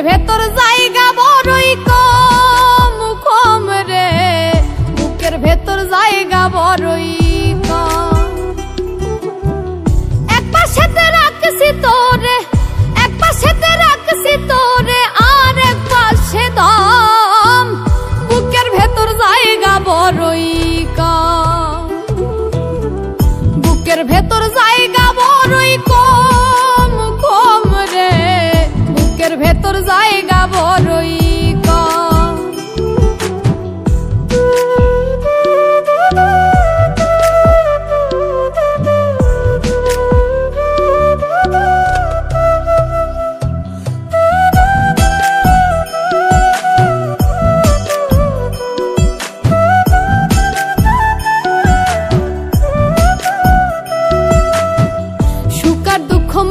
ভেতর জায়গা বড়ই কম কম রে, বুকের ভেতর জায়গা বড়ই কম। এক পাশেতে রাখছি তোরে, এক পাশেতে রাখছি তোরে, আর এক পাশে দম, বুকের ভেতর জায়গা বড়ই কম, বুকের ভেতর জায়গা বড়ই কম কম রে, বুকের ভেতর জায়গা বড়ই কম।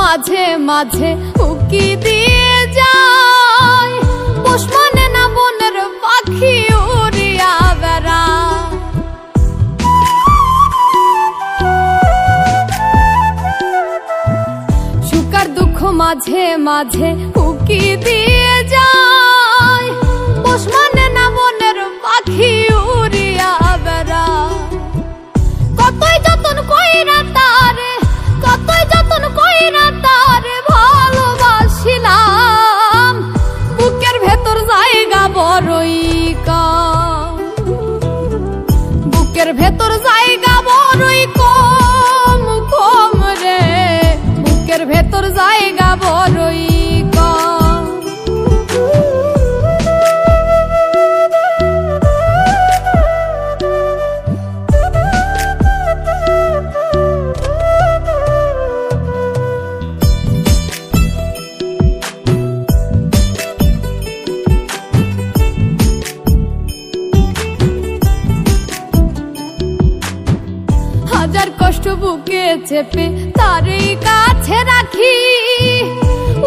মাঝে মাঝে উকি দিয়ে যায়, পোষ মানে না বনের পাখি উড়িয়া বেড়ায়। সুখ আর দুঃখ মাঝে মাঝে উকি দিয়ে যায়, পোষ মানে না বনের পাখি উড়িয়া বেড়ায়। কতই যতন কইরা তারে, কতই যতন কইরা তারে ভালোবাসিলাম, বুকের ভেতর জায়গা বড়ই কম, বুকের ভেতর জায়গা বড়ই কম কম রে, বুকের ভেতর জায়গা বড়ই কম। হাজার কষ্ট বুকে চেপে তারই কাছে রাখি,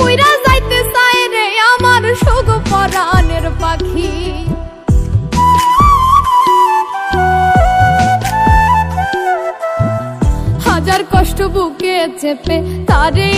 উইরা যাইতে চায় রে আমার সুখ পরাণের পাখি। হাজার কষ্ট বুকে চেপে তারই